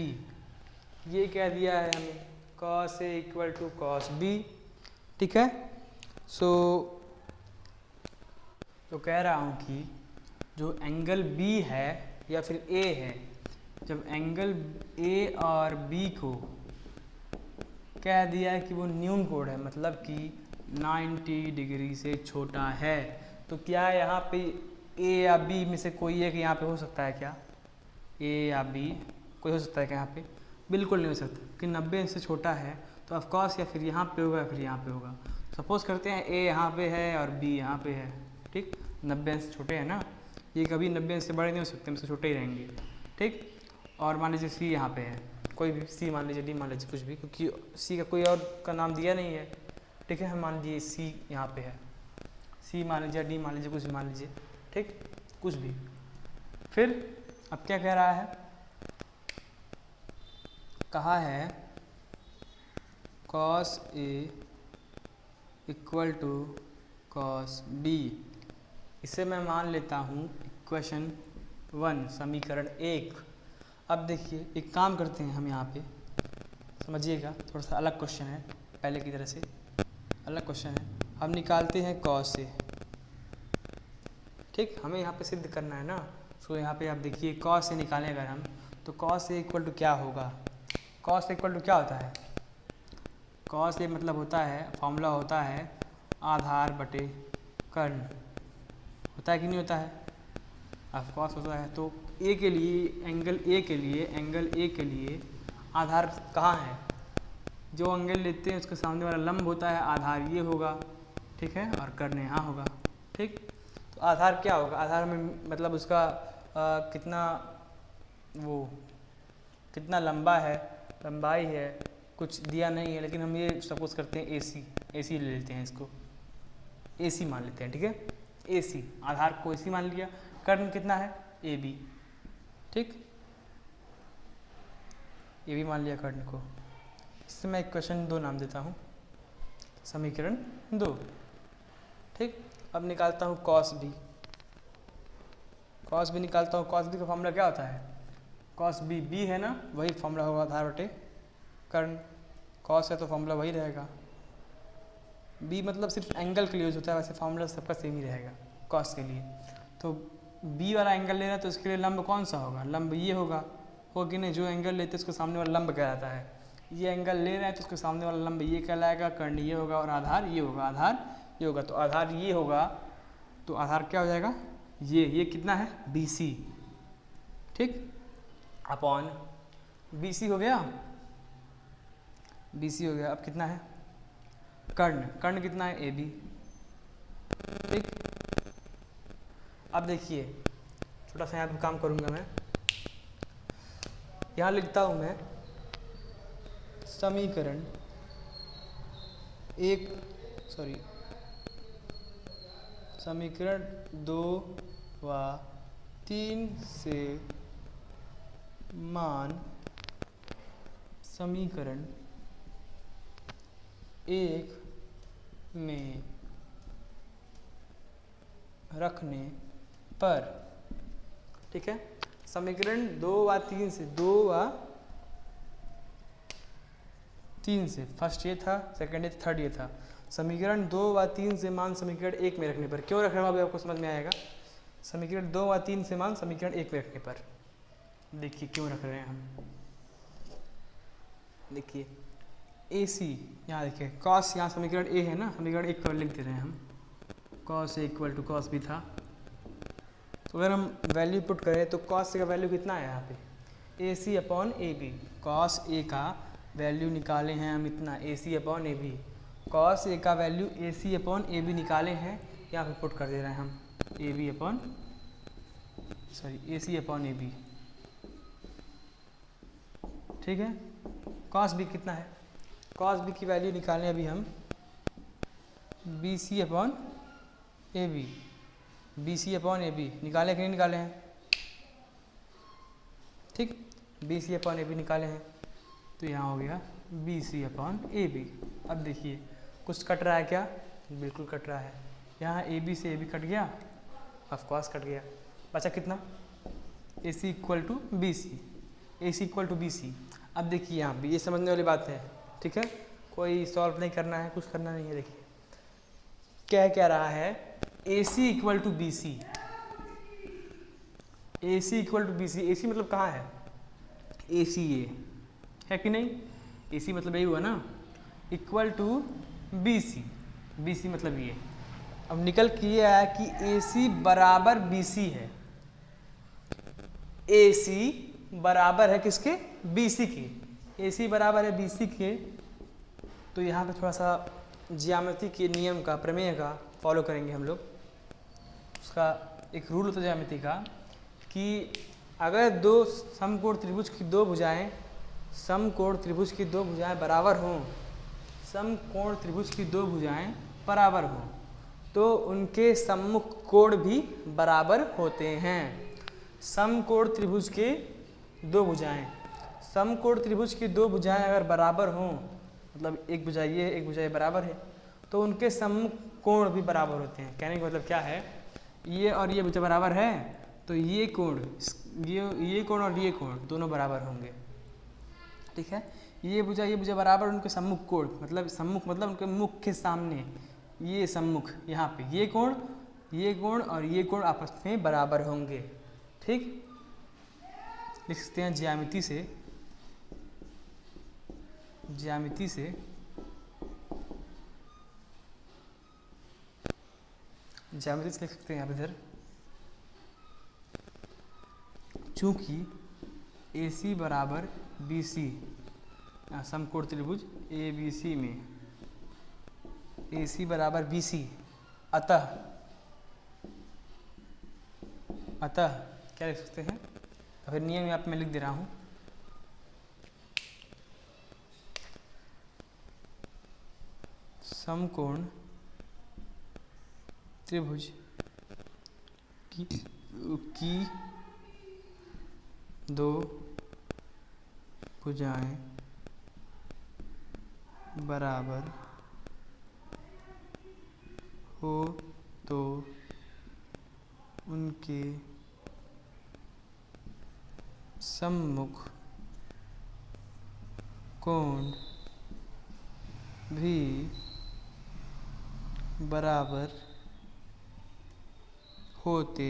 Speaker 1: ये कह दिया है हमें, cos A equal to cos B, ठीक है। तो कह रहा हूँ कि जो एंगल B है या फिर A है, जब एंगल A और B को कह दिया है कि वो न्यून कोण है, मतलब कि 90 डिग्री से छोटा है, तो क्या यहाँ पे A या B में से कोई एक यहाँ पे हो सकता है क्या, A या B कोई हो सकता है क्या यहाँ पे, बिल्कुल नहीं हो सकता, कि 90 से छोटा है तो ऑफकोर्स या फिर यहाँ पे होगा या फिर यहाँ पे होगा। सपोज करते हैं A यहाँ पे है और B यहाँ पे है, ठीक, 90 से छोटे हैं ना, ये कभी 90 से बड़े नहीं हो सकते, हमसे छोटे ही रहेंगे, ठीक। और मान लीजिए C यहाँ पे है, कोई भी C मान लीजिए, D मान लीजिए, कुछ भी, क्योंकि C का कोई और का नाम दिया नहीं है, ठीक है। हम मान लीजिए C यहाँ पे है, C मान लीजिए, D मान लीजिए, कुछ भी मान लीजिए, ठीक, कुछ भी। फिर अब क्या कह रहा है, कहा है cos A equal to cos B। इसे मैं मान लेता हूँ इक्वेशन 1, समीकरण 1। अब देखिए एक काम करते हैं हम यहाँ पे, समझिएगा, थोड़ा सा अलग क्वेश्चन है, पहले की तरह से अलग क्वेश्चन है। हम निकालते हैं cos A, ठीक, हमें यहाँ पे सिद्ध करना है ना। तो यहाँ पे आप देखिए cos A निकालें अगर हम, तो cos A इक्वल टू क्या होगा, cos A इक्वल टू क्या होता है, cos A मतलब होता है, फॉर्मूला होता है आधार बटे कर्ण, होता है कि नहीं होता है, ऑफ कोर्स होता है। तो A के लिए, एंगल A के लिए आधार कहाँ है, जो एंगल लेते हैं उसके सामने वाला लंब होता है, आधार ये होगा, ठीक है, और कर्ण यहाँ होगा, ठीक। तो आधार क्या होगा, आधार में मतलब उसका कितना लंबा है, लंबाई है, कुछ दिया नहीं है, लेकिन हम ये सपोज करते हैं AC ले लेते हैं, इसको AC मान लेते हैं, ठीक है, AC, आधार को AC मान लिया। कर्ण कितना है, AB, ठीक, AB मान लिया कर्ण को। इससे मैं इक्वेशन 2 नाम देता हूँ, समीकरण 2, ठीक। अब निकालता हूँ cos B निकालता हूँ। cos B का फॉर्मूला क्या होता है, cos B है ना, वही फॉर्मूला होगा आधार बटे कर्ण, cos है तो फॉर्मूला वही रहेगा। B मतलब सिर्फ एंगल के लिए यूज होता है, वैसे फॉर्मूला सबका सेम ही रहेगा cos के लिए। तो B वाला एंगल लेना है तो इसके लिए लंब कौन सा होगा, लंब ये होगा कि नहीं, जो एंगल लेते हैं उसके सामने वाला लंब कहलाता है। ये एंगल ले रहे हैं तो उसके सामने वाला लंब ये कहलाएगा, कर्ण ये होगा और आधार ये होगा, तो आधार ये होगा, तो आधार क्या हो जाएगा, ये कितना है, BC, ठीक, अपॉन BC हो गया। अब कितना है, कर्ण कितना है, AB, ठीक। अब देखिए छोटा सा यहाँ पे काम करूँगा मैं, यहाँ लिखता हूँ मैं समीकरण 2 व 3 से मान समीकरण 1 में रखने पर, ठीक है, समीकरण 2 व 3 से, फर्स्ट ये था, सेकंड ये, थर्ड ये था, समीकरण 2 व 3 से मान समीकरण 1 में रखने पर, क्यों रख रहा हूँ अभी आपको समझ में आएगा। समीकरण 2 व 3 से मान समीकरण 1 में रखने पर, देखिए क्यों रख रहे हैं हम, देखिए AC, यहाँ देखिए cos, यहाँ समीकरण A है ना, समीकरण 1 पर लिख दे रहे हैं हम, cos A equal to cos B था। तो अगर हम वैल्यू पुट करें तो cos A का वैल्यू कितना है यहाँ पे, AC upon AB, cos A का वैल्यू निकाले हैं हम इतना, AC upon AB, cos A का वैल्यू AC अपॉन AB निकाले हैं, यहाँ पे पुट कर दे रहे हैं हम, AC अपॉन AB, ठीक है। cos B कितना है, cos B की वैल्यू निकालें अभी हम, BC अपॉन AB, निकाले कि नहीं निकाले हैं, ठीक, BC अपॉन AB निकाले हैं, तो यहाँ हो गया BC अपॉन AB। अब देखिए कुछ कट रहा है क्या, बिल्कुल कट रहा है, यहाँ AB से AB कट गया, ऑफ कोर्स कट गया, बचा कितना, AC इक्वल टू BC। अब देखिए यहाँ भी ये समझने वाली बात है, ठीक है, कोई सॉल्व नहीं करना है, कुछ करना नहीं है। देखिए क्या रहा है, AC equal to BC, AC मतलब कहाँ है, AC ये है कि नहीं, AC मतलब यही हुआ ना, इक्वल टू BC मतलब ये। अब निकल के ये आया कि AC बराबर BC है, AC बराबर है किसके, BC के, AC बराबर है BC के। तो यहाँ पे थोड़ा सा ज्यामिति के नियम का, प्रमेय का फॉलो करेंगे हम लोग। उसका एक रूल होता है ज्यामिति का कि अगर दो समकोण त्रिभुज की दो भुजाएं बराबर हों, तो उनके सम्मुख कोण भी बराबर होते हैं। समकोण त्रिभुज के दो भुजाएं, समकोण त्रिभुज की दो भुजाएं अगर बराबर हों, मतलब एक भुजा ये एक भुजा ये बराबर है, तो उनके सम्मुख कोण भी बराबर होते हैं। कहने का मतलब क्या है, ये और ये भुजा बराबर है तो ये कोण, ये कोण और ये कोण दोनों बराबर होंगे। ठीक है, ये भुजा बराबर, उनके सम्मुख कोण, मतलब सम्मुख मतलब उनके मुख के सामने, ये सम्मुख, यहाँ पे ये कोण और ये कोण आपस में बराबर होंगे। ठीक, लिख सकते हैं ज्यामिति से लिख सकते हैं आप इधर, चूंकि AC बराबर BC, समकोण त्रिभुज ABC में AC बराबर BC, अतः क्या लिख सकते हैं, फिर नियम यहाँ पे मैं लिख दे रहा हूँ, समकोण त्रिभुज की दो भुजाएं बराबर हो तो उनके सम्मुख कोण भी बराबर होते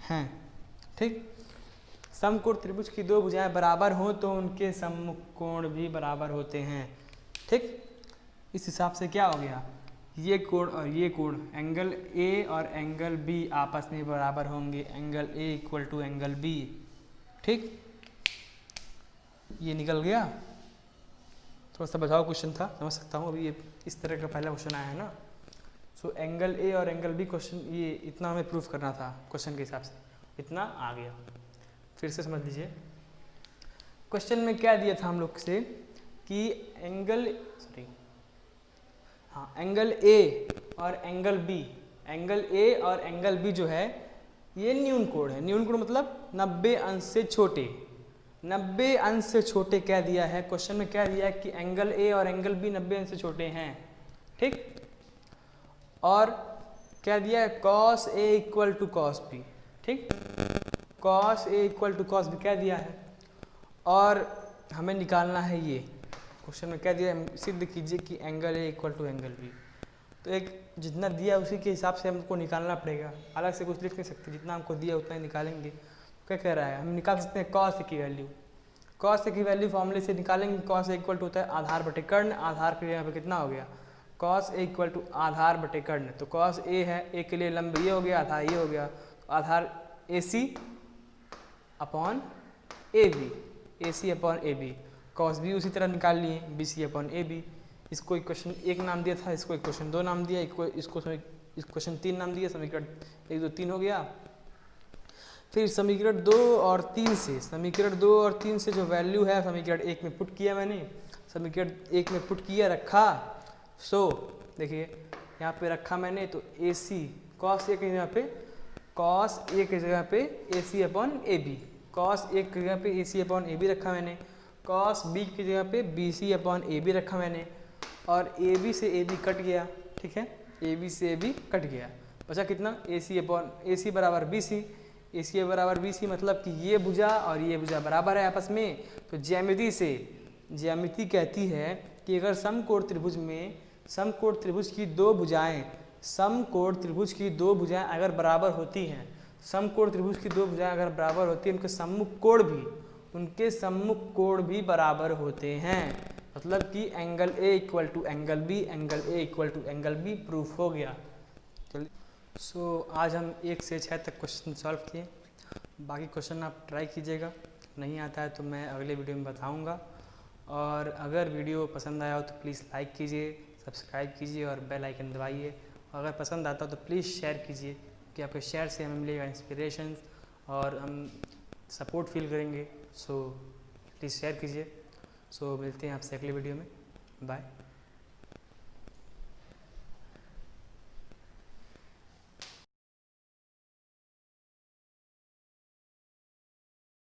Speaker 1: हैं। ठीक, समकोण त्रिभुज की दो भुजाएं बराबर हों तो उनके सम्मुख कोण भी बराबर होते हैं। ठीक, इस हिसाब से क्या हो गया, ये कोण और ये कोण, एंगल A और एंगल B आपस में बराबर होंगे, angle A equal to angle B। ठीक, ये निकल गया। थोड़ा सा बचाव क्वेश्चन था, समझ सकता हूँ, अभी ये इस तरह का पहला क्वेश्चन आया है ना। सो एंगल A और एंगल B क्वेश्चन, ये इतना हमें प्रूफ करना था क्वेश्चन के हिसाब से, इतना आ गया। फिर से समझ लीजिए, क्वेश्चन में क्या दिया था हम लोग से कि एंगल A और एंगल B, एंगल A और एंगल B जो है ये न्यून कोण है। न्यून कोण मतलब 90 अंश से छोटे, 90 अंश से छोटे क्या दिया है क्वेश्चन में, क्या दिया है कि एंगल A और एंगल B 90 अंश से छोटे हैं। ठीक, और क्या दिया है, cos A equal to cos B। ठीक, cos A equal to cos B क्या दिया है, और हमें निकालना है ये क्वेश्चन में क्या दिया है, सिद्ध कीजिए कि angle A equal to angle B। तो एक जितना दिया उसी के हिसाब से हमको निकालना पड़ेगा, अलग से कुछ लिख नहीं सकते, जितना हमको दिया उतना ही निकालेंगे। क्या कह रहा है, हम निकाल सकते हैं cos A की वैल्यू, cos A की वैल्यू फॉर्मूले से निकालेंगे। cos A इक्वल टू होता है आधार बटे कर्ण, आधार के यहाँ पे कितना हो गया, cos A इक्वल टू आधार बटे कर्ण। तो cos A है, A के लिए लंब ये हो गया, आधार ये हो गया, आधार AC upon AB, cos B उसी तरह निकाल लिए, BC अपॉन AB। इसको इक्वेशन 1 नाम दिया था, इसको इक्वेशन 2 नाम दिया, इसको इक्वेशन 3 नाम दिया, समीकरण 1 2 3 हो गया। फिर समीकरण 2 और 3 से जो वैल्यू है समीकरण 1 में पुट किया मैंने, समीकरण 1 में पुट किया, रखा। सो देखिए यहाँ पे रखा मैंने, तो AC cos A की जगह पे cos A की जगह पे AC upon AB, cos A की जगह पे AC अपॉन AB रखा मैंने, cos B की जगह पे BC अपॉन AB रखा मैंने, और AB से AB कट गया। ठीक है, AB से AB कट गया, बचा कितना, AC बराबर BC, AC बराबर BC मतलब कि ये भुजा और ये भुजा बराबर है आपस में। तो ज्यामिति कहती है कि अगर समकोण त्रिभुज की दो भुजाएं अगर बराबर होती हैं, उनके सम्मुख कोण भी बराबर होते हैं। मतलब कि angle A equal to angle B, angle A equal to angle B प्रूफ हो गया। चलिए, आज हम 1 से 6 तक क्वेश्चन सॉल्व किए। बाकी क्वेश्चन आप ट्राई कीजिएगा, नहीं आता है तो मैं अगले वीडियो में बताऊंगा। और अगर वीडियो पसंद आया हो तो प्लीज़ लाइक कीजिए, सब्सक्राइब कीजिए और बेल आइकन दबाइए। अगर पसंद आता हो तो प्लीज़ शेयर कीजिए, कि आपके शेयर से हमें मिलेगा इंस्पिरेशन और हम सपोर्ट फील करेंगे। सो प्लीज़ शेयर कीजिए। सो मिलते हैं आपसे अगले वीडियो में, बाय।